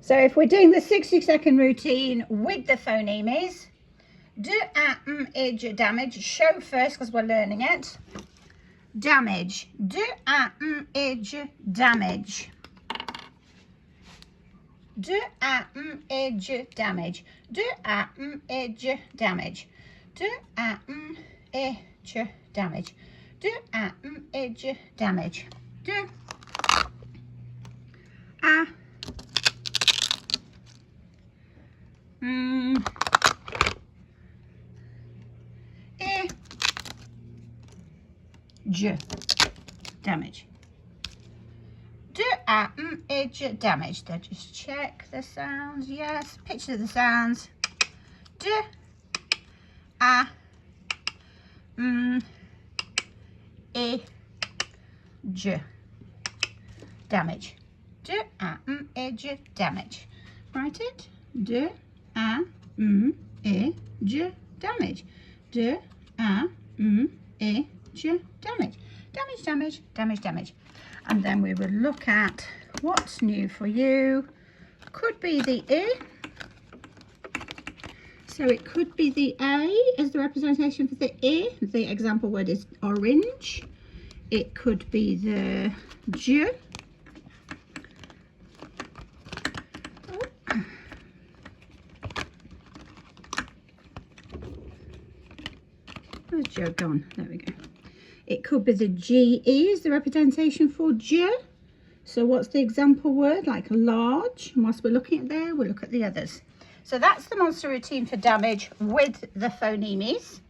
So if we're doing the 60-second routine with the phonemes, do age damage. Show first because we're learning it. Damage. Do age damage. Do age damage. Do age damage. Do age damage. Do age damage. Do damage. Do age damage. Then just check the sounds. Yes, picture the sounds. Do age damage. Do age damage. Write it. Do age damage. Do age damage. Damage. And then we will look at what's new for you. Could be the E. So it could be the A as the representation for the E. The example word is orange. It could be the J. Where's Joe gone? There we go. It could be the GE is the representation for J. So what's the example word? Like large. And whilst we're looking at there, we'll look at the others. So that's the monster routine for damage with the phonemes.